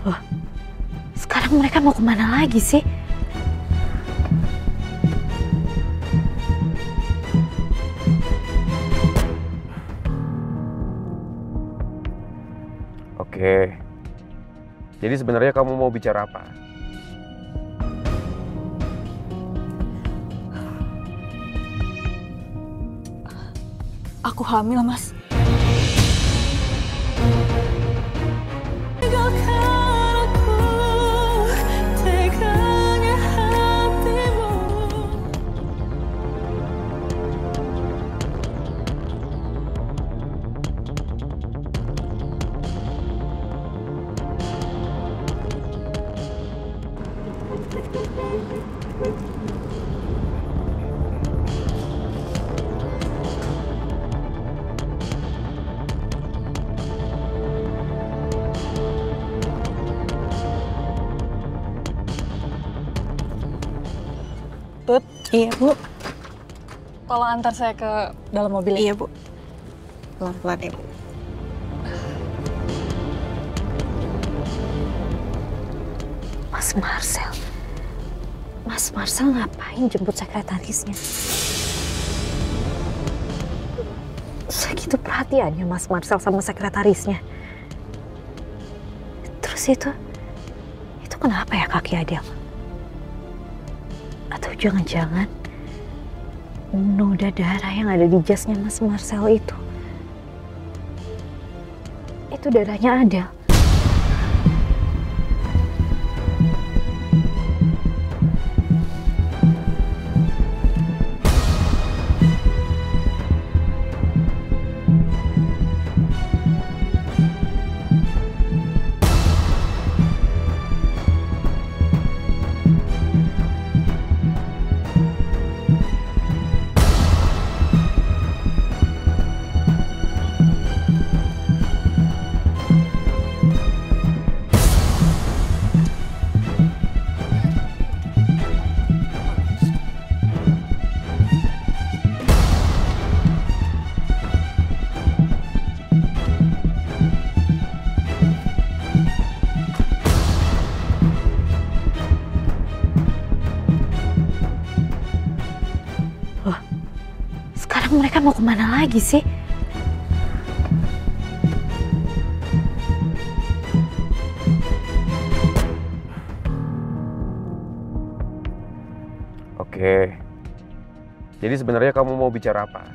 Loh, sekarang mereka mau kemana lagi sih? Oke. Jadi sebenarnya kamu mau bicara apa? Aku hamil, Mas. Tut, Iya, Bu. tolong antar saya ke dalam mobil. Iya, Bu. Pelan-pelan ya, Bu. Mas Marcel. Mas Marcel ngapain jemput sekretarisnya? Segitu perhatiannya Mas Marcel sama sekretarisnya. Terus itu kenapa ya kaki Adel? Atau jangan-jangan noda darah yang ada di jasnya Mas Marcel itu darahnya Adel. Mereka mau kemana lagi sih? Oke. Jadi sebenarnya kamu mau bicara apa?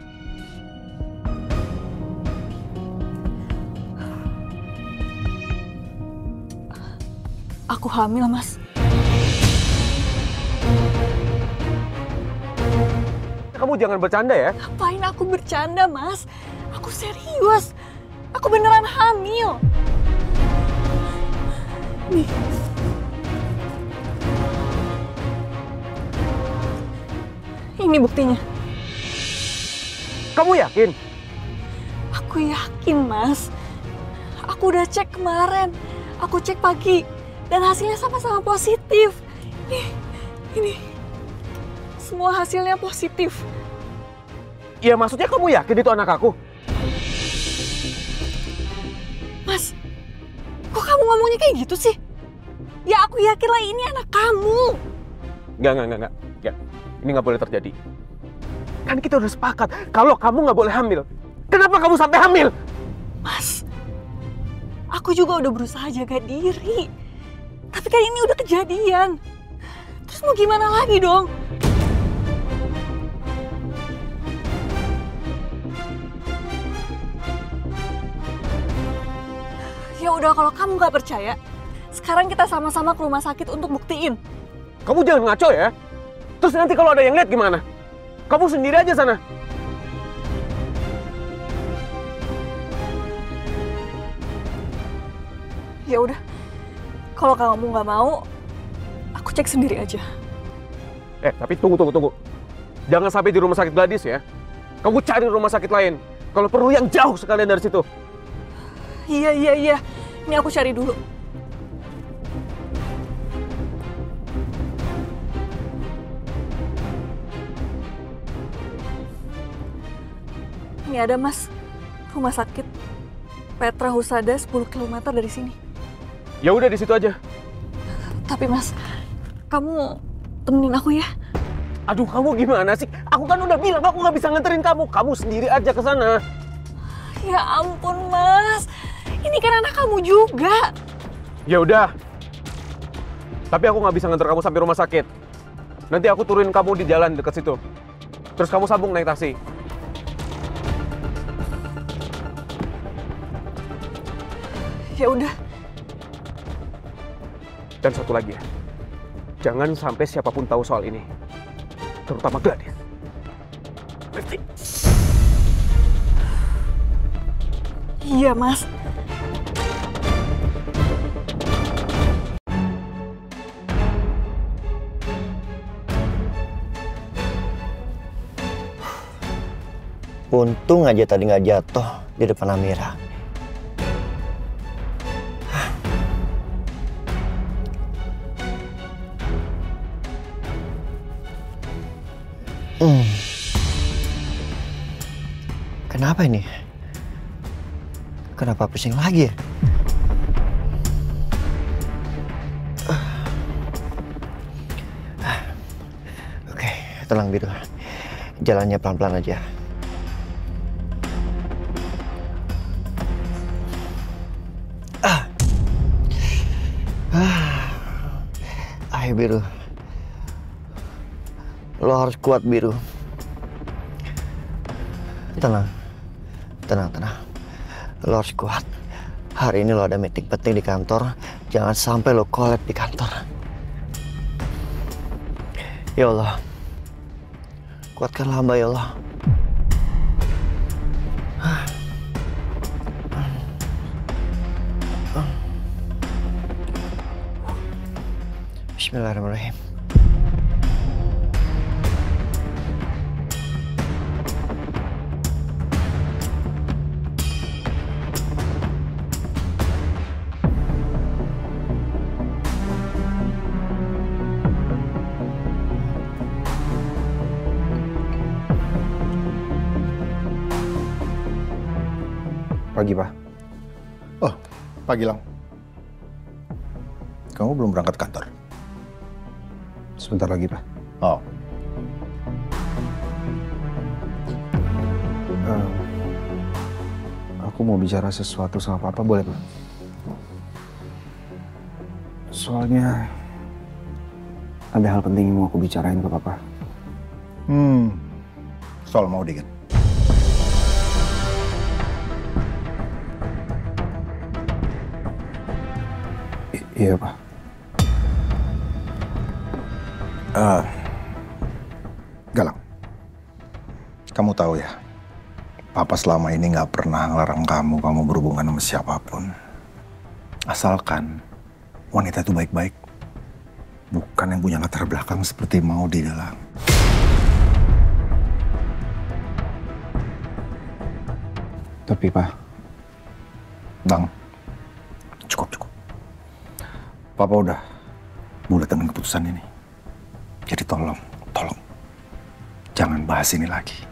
Aku hamil, Mas. Kamu jangan bercanda ya. Ngapain aku bercanda, Mas? Aku serius. Aku beneran hamil. Nih. Ini buktinya. Kamu yakin? Aku yakin, Mas. Aku udah cek kemarin. Aku cek pagi. Dan hasilnya sama-sama positif. Ini. Semua hasilnya positif. Ya maksudnya kamu yakin itu anak aku? Mas, kok kamu ngomongnya kayak gitu sih? Ya aku yakin lah ini anak kamu. Enggak. Ini nggak boleh terjadi. Kan kita udah sepakat kalau kamu nggak boleh hamil. Kenapa kamu sampai hamil? Mas, aku juga udah berusaha jaga diri. Tapi kan ini udah kejadian. Terus mau gimana lagi dong? Ya udah kalau kamu nggak percaya, sekarang kita sama-sama ke rumah sakit untuk buktiin. Kamu jangan ngaco ya. Terus nanti kalau ada yang lihat gimana? Kamu sendiri aja sana. Ya udah, kalau kamu nggak mau, aku cek sendiri aja. Tapi tunggu. Jangan sampai di rumah sakit Gladys ya. Kamu cari rumah sakit lain. Kalau perlu yang jauh sekalian dari situ. Iya. Ini aku cari dulu. Ini ada, Mas. Rumah sakit Petra Husada 10 km dari sini. Ya udah di situ aja. Tapi Mas, kamu temenin aku ya. Aduh, kamu gimana sih? Aku kan udah bilang aku nggak bisa nganterin kamu. Kamu sendiri aja ke sana. Ya ampun Mas, ini kan anak kamu juga. Ya udah. Tapi aku nggak bisa nganter kamu sampai rumah sakit. Nanti aku turunin kamu di jalan dekat situ. Terus kamu sambung naik taksi. Ya udah. Dan satu lagi ya. Jangan sampai siapapun tahu soal ini. Terutama Gladys. Ngerti? Iya Mas. Untung aja tadi nggak jatuh di depan Amira. Kenapa ini? Kenapa pusing lagi ya? Oke, tenang Biru. Jalannya pelan-pelan aja. Ayo Biru. Lo harus kuat Biru. Tenang. Tenang. Lo harus kuat. Hari ini lo ada meeting penting di kantor. Jangan sampai lo kolab di kantor. Ya Allah. Kuatkanlah hamba ya Allah. Bismillahirrahmanirrahim. Pagi, Pak. Oh, pagi Lang. Kamu belum berangkat kantor? Sebentar lagi, Pak. Oh. Aku mau bicara sesuatu sama Papa, boleh, Pak? Soalnya ada hal penting yang mau aku bicarain ke Papa. Soal mau kan? Iya, Pak. Galang, kamu tahu ya, Papa selama ini nggak pernah ngelarang kamu berhubungan sama siapapun. Asalkan wanita itu baik-baik, bukan yang punya latar belakang seperti Maudi Galang. Tapi, Pak. Bang, cukup. Papa udah bulat dengan keputusan ini. Jadi tolong, jangan bahas ini lagi.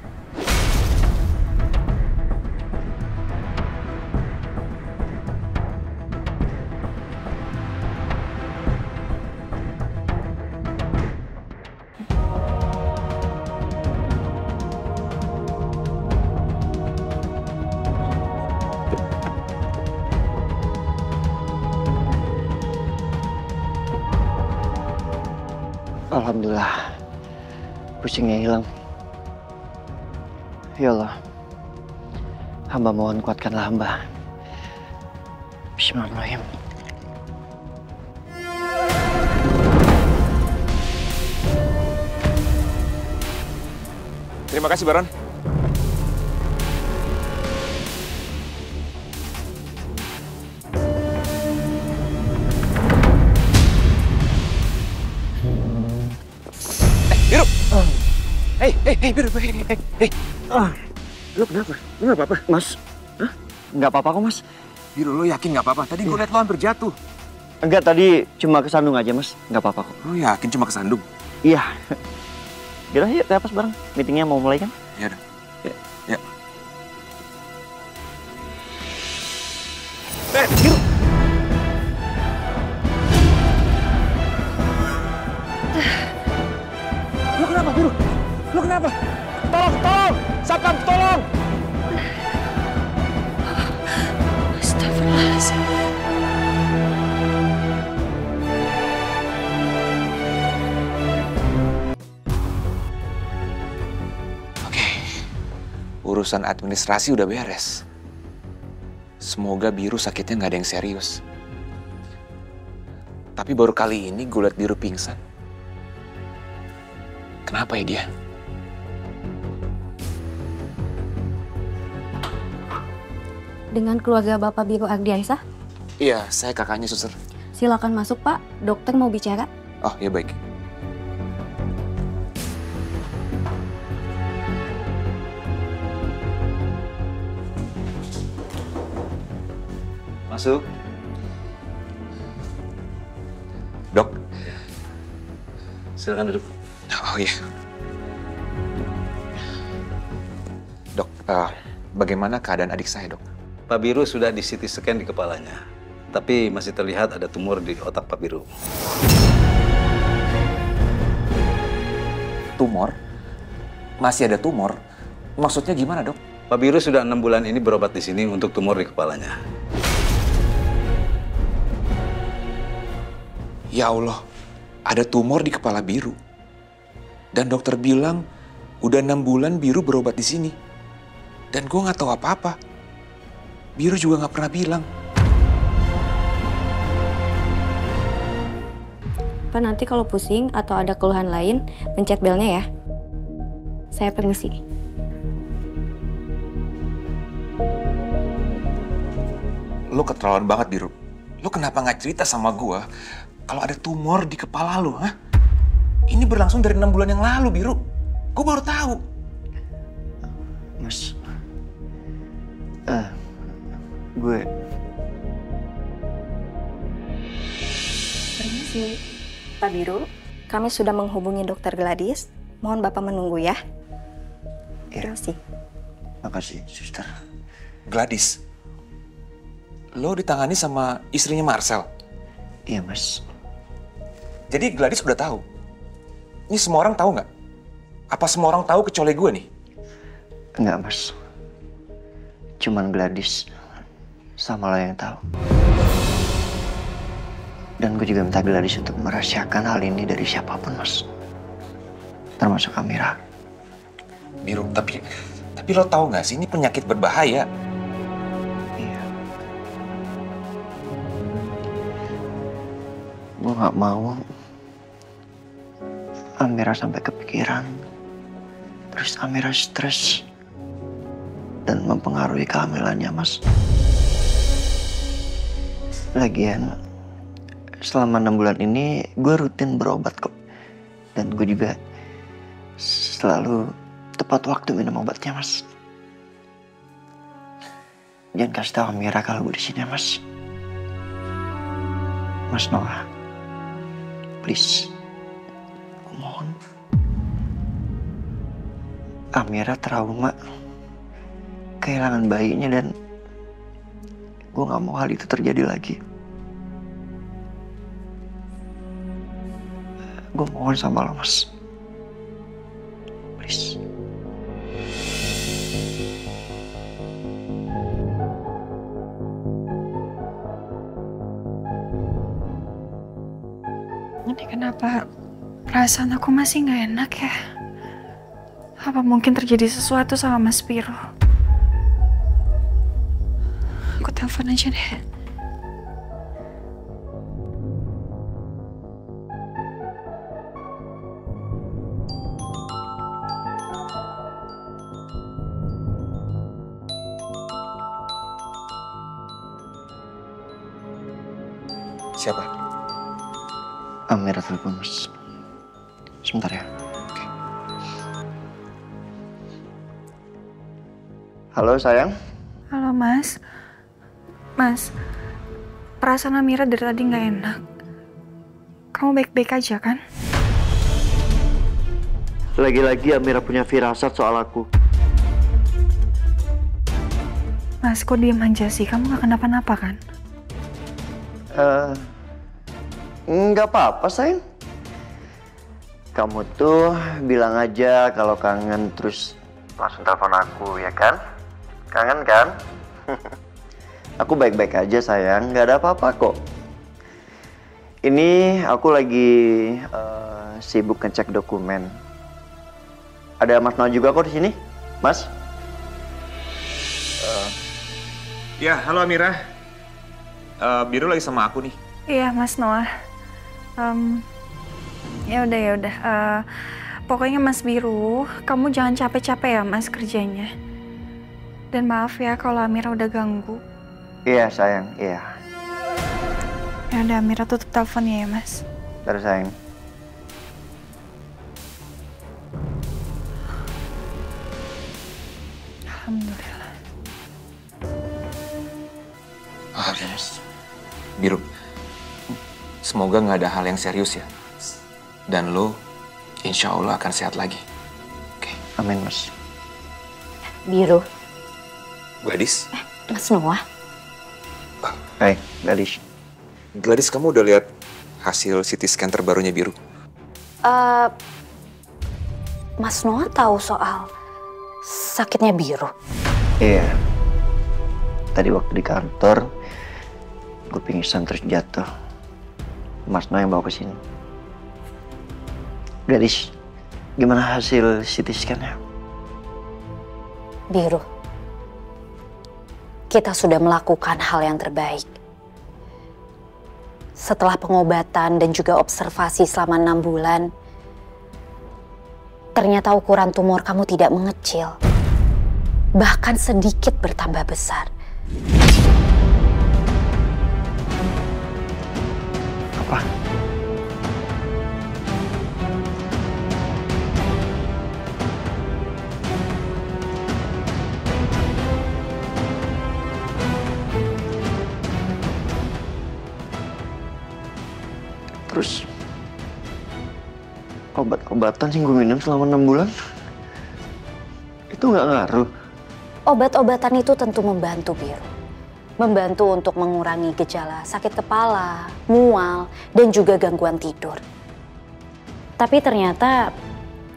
Alhamdulillah, pusingnya hilang. Ya Allah, hamba mohon kuatkanlah hamba. Bismillahirrahmanirrahim. Terima kasih, Baron. Biru! Hei, Biru, hei. Lo kenapa? Lo nggak apa-apa, Mas? Hah? Nggak apa-apa kok, Mas. Biru, lo yakin nggak apa-apa? Tadi gue liat lo hampir jatuh. Enggak, tadi cuma kesandung aja, Mas. Nggak apa-apa kok. Lo yakin cuma kesandung? Iya. Yaudah, yuk ke atas bareng. Meetingnya mau mulai kan? Ya udah. Ya. Biru! urusan administrasi udah beres. Semoga Biru sakitnya nggak ada yang serius. Tapi baru kali ini gue liat Biru pingsan. Kenapa ya dia? Dengan keluarga Bapak Biru Ardiansah? Iya, saya kakaknya, Suster. Silakan masuk, Pak. Dokter mau bicara. Oh, ya baik. Masuk. Dok. Silakan duduk. Oh iya. Dok, bagaimana keadaan adik saya, Dok? Pak Biru sudah di CT scan di kepalanya. Tapi masih terlihat ada tumor di otak Pak Biru. Tumor? Masih ada tumor? Maksudnya gimana, Dok? Pak Biru sudah 6 bulan ini berobat di sini untuk tumor di kepalanya. Ya Allah, ada tumor di kepala Biru. Dan dokter bilang, udah 6 bulan Biru berobat di sini. Dan gue nggak tahu apa-apa. Biru juga nggak pernah bilang. Pak, nanti kalau pusing atau ada keluhan lain, pencet belnya ya. Saya permisi. Lo keterlaluan banget, Biru. Lo kenapa nggak cerita sama gue kalau ada tumor di kepala lo, hah? Ini berlangsung dari 6 bulan yang lalu, Biru. Gue baru tahu. Mas, gue... Permisi. Pak Biru, kami sudah menghubungi Dokter Gladys. Mohon Bapak menunggu ya. Ya. Terima kasih. Makasih, suster. Gladys, lo ditangani sama istrinya Marcel. Iya, Mas. Jadi Gladys udah tahu. Ini semua orang tahu nggak? Apa semua orang tahu kecuali gue nih? Enggak, Mas. Cuman Gladys sama lo yang tahu. Dan gue juga minta Gladys untuk merahasiakan hal ini dari siapapun, Mas. Termasuk Amira. Biru, tapi lo tahu nggak sih ini penyakit berbahaya? Iya. Gue nggak mau Amira sampai kepikiran. Terus Amira stres dan mempengaruhi kehamilannya, Mas. Lagian, selama 6 bulan ini gue rutin berobat kok. Dan gue juga selalu tepat waktu minum obatnya, Mas. Jangan kasih tahu Amira kalau gue di sini, Mas. Mas Noah, please, gue mohon. Amira trauma, kehilangan bayinya, dan gue gak mau hal itu terjadi lagi. Gue mohon sama lo, Mas. Please. Ini kenapa perasaan aku masih nggak enak ya? Apa mungkin terjadi sesuatu sama Mas Piro? Aku telepon aja deh. Siapa? Amira telepon, Mas. Sebentar ya. Oke. Halo, sayang. Halo Mas. Mas, perasaan Amira dari tadi nggak enak. Kamu baik-baik aja kan? Lagi-lagi Amira punya firasat soal aku. Mas, kok diem aja sih? Kamu nggak kenapa-napa kan? Nggak apa-apa, sayang. Kamu tuh bilang aja kalau kangen, terus langsung telepon aku, ya kan? Kangen kan? Aku baik-baik aja, sayang. Nggak ada apa-apa kok. Ini aku lagi sibuk ngecek dokumen. Ada Mas Noah juga kok di sini, Mas. Ya, halo Amira. Biru lagi sama aku nih. Iya, Mas Noah. Ya udah. Pokoknya Mas Biru, kamu jangan capek-capek ya Mas kerjanya. Dan maaf ya kalau Amira udah ganggu. Iya sayang, iya. Ya udah, Amira tutup teleponnya ya Mas. Terus sayang. Alhamdulillah. Biru, semoga nggak ada hal yang serius ya. Dan lo, insya Allah akan sehat lagi. Oke. Amin Mas. Biru. Gladys? Mas Noah. Hai, Gadis. Gladys, kamu udah lihat hasil CT scan terbarunya Biru? Mas Noah tahu soal sakitnya Biru? Iya. Tadi waktu di kantor, gue pingsan terus jatuh. Mas Noah yang bawa ke sini. Gadis, gimana hasil CT scan-nya? Biru. Kita sudah melakukan hal yang terbaik. Setelah pengobatan dan juga observasi selama 6 bulan, ternyata ukuran tumor kamu tidak mengecil. Bahkan sedikit bertambah besar. Apa? Terus obat-obatan yang gue minum selama 6 bulan itu nggak ngaruh. Obat-obatan itu tentu membantu, Biru. Membantu untuk mengurangi gejala sakit kepala, mual, dan juga gangguan tidur. Tapi ternyata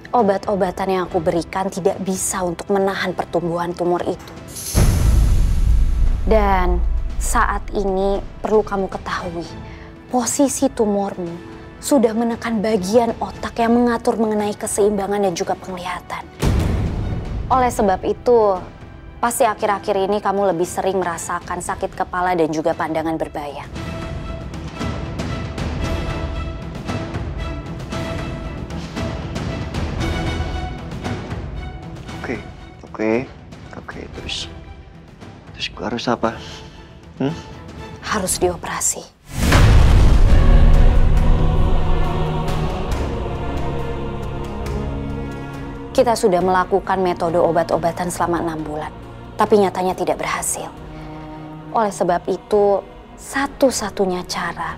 obat-obatan yang aku berikan tidak bisa untuk menahan pertumbuhan tumor itu. Dan saat ini perlu kamu ketahui, posisi tumormu sudah menekan bagian otak yang mengatur mengenai keseimbangan dan juga penglihatan. Oleh sebab itu, pasti akhir-akhir ini kamu lebih sering merasakan sakit kepala dan juga pandangan berbayang. Oke, terus gue harus apa? Harus dioperasi. Kita sudah melakukan metode obat-obatan selama 6 bulan, tapi nyatanya tidak berhasil. Oleh sebab itu, satu-satunya cara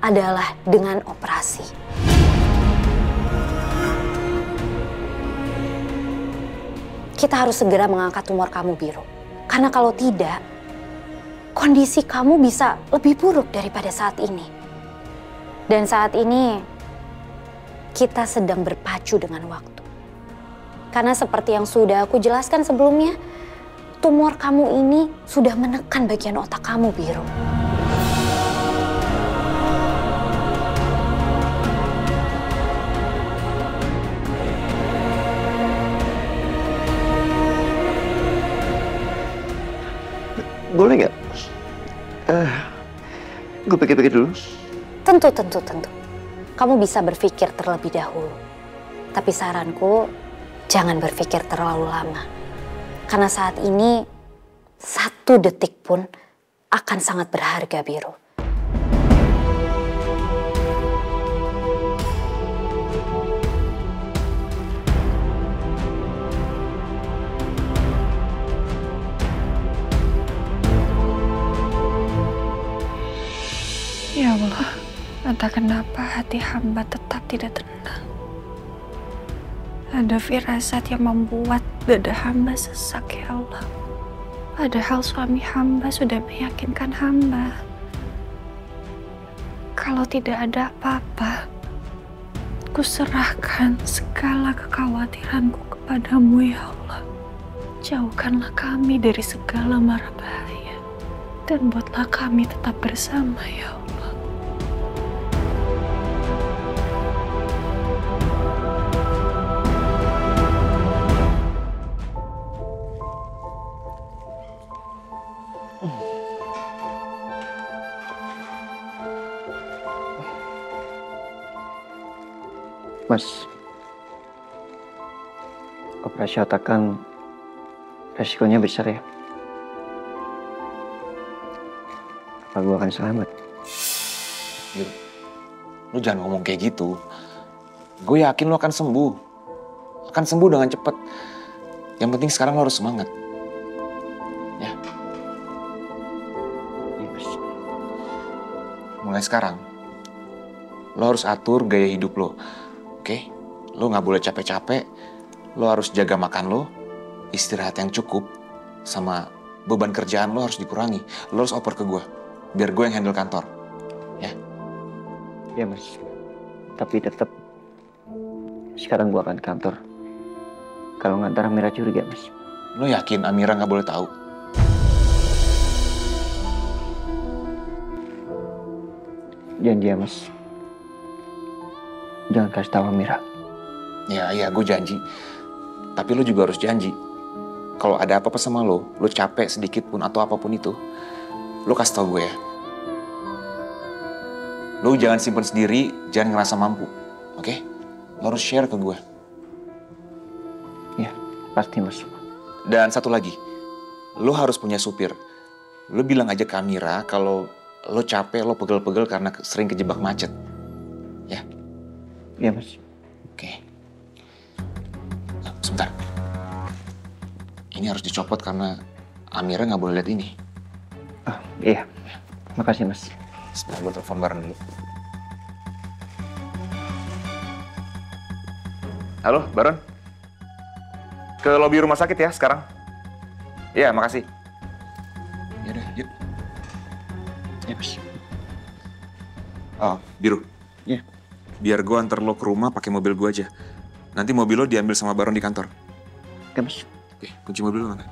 adalah dengan operasi. Kita harus segera mengangkat tumor kamu, Biru. Karena kalau tidak, kondisi kamu bisa lebih buruk daripada saat ini. Dan saat ini, kita sedang berpacu dengan waktu. Karena seperti yang sudah aku jelaskan sebelumnya, tumor kamu ini sudah menekan bagian otak kamu, Biru. Boleh nggak? Gue pikir-pikir dulu. Tentu. Kamu bisa berpikir terlebih dahulu. Tapi saranku, jangan berpikir terlalu lama. Karena saat ini, 1 detik pun akan sangat berharga, Biru. Ya Allah, entah kenapa hati hamba tetap tidak tenang. Ada firasat yang membuat dada hamba sesak, ya Allah. Padahal suami hamba sudah meyakinkan hamba. Kalau tidak ada apa-apa, kuserahkan segala kekhawatiranku kepadamu, ya Allah. Jauhkanlah kami dari segala mara bahaya. Dan buatlah kami tetap bersama, ya Allah. Mas, operasi otak kan resikonya besar ya. Apa gue akan selamat? Biru, lu jangan ngomong kayak gitu. Gue yakin lu akan sembuh. Akan sembuh dengan cepat. Yang penting sekarang lo harus semangat. Ya. Iya, Mas. Mulai sekarang, lo harus atur gaya hidup lo. Oke? Lo nggak boleh capek-capek. Lo harus jaga makan lo, istirahat yang cukup, sama beban kerjaan lo harus dikurangi. Lo harus oper ke gue, biar gue yang handle kantor. Ya? Iya, Mas. Tapi tetap sekarang gua akan kantor. Kalau ngantar Amira curiga, Mas. Lo yakin Amira nggak boleh tahu? Janji ya, Mas. Jangan kasih tahu Amira. Ya, gue janji. Tapi lo juga harus janji. Kalau ada apa-apa sama lo capek sedikit pun atau apapun itu, lo kasih tau gue ya. Lo jangan simpen sendiri, jangan ngerasa mampu. Oke? Lo harus share ke gue. Ya, pasti, Mas. Dan satu lagi, lo harus punya supir. Lo bilang aja ke Amira kalau lo capek, lo pegel-pegel karena sering kejebak macet. Ya? Iya, Mas. Oke. Nah, sebentar. Ini harus dicopot karena Amira nggak boleh lihat ini. Oh, iya. Makasih, Mas. Sebentar, gue telepon bareng dulu. Halo, Baron. Ke lobi rumah sakit ya sekarang? Iya, makasih. Yaudah, yuk. Ya, Mas. Oh, Biru. Iya. Biar gue antar lo ke rumah pakai mobil gue aja. Nanti mobil lo diambil sama Baron di kantor. Oke, Mas. Oke, kunci mobil lo mana?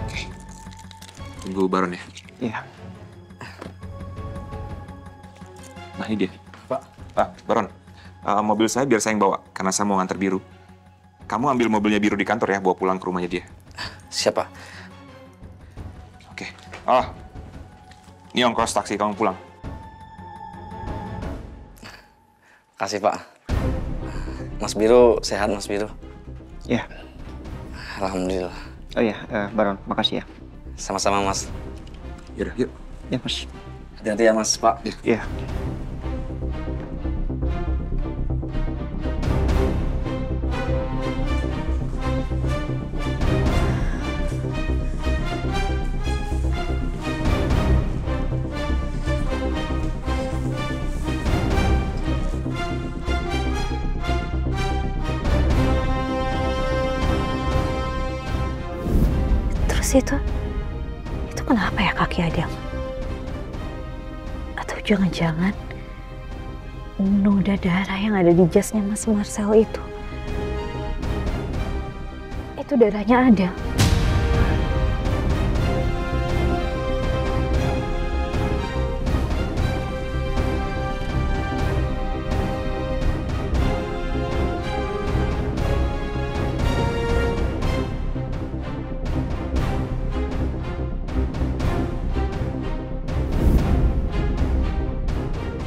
Oke. Tunggu Baron ya. Iya. Nah, ini dia. Pak, Baron. Mobil saya biar saya yang bawa, karena saya mau nganter Biru. Kamu ambil mobilnya Biru di kantor ya, bawa pulang ke rumahnya dia. Siapa? Oke. Ini ongkos taksi kamu pulang. Kasih, Pak. Mas Biru sehat, Mas Biru? Iya. Alhamdulillah. Oh iya, Baron, makasih ya. Sama-sama, Mas. Yaudah, yuk. Ya, Mas. Hati-hati ya, Mas, Pak. Iya. Itu kenapa ya kaki Adel? Atau jangan-jangan noda darah yang ada di jasnya Mas Marcel itu darahnya Adel.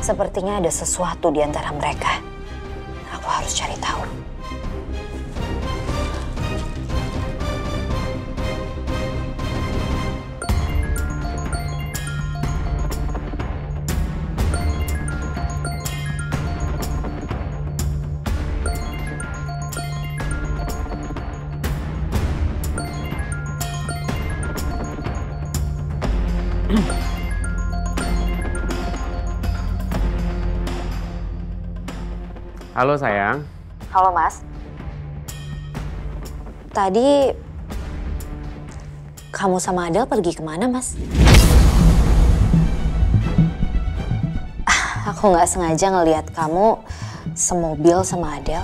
Sepertinya ada sesuatu di antara mereka. Aku harus cari tahu. Halo sayang. Halo Mas. Tadi kamu sama Adel pergi kemana Mas? Aku nggak sengaja ngelihat kamu semobil sama Adel.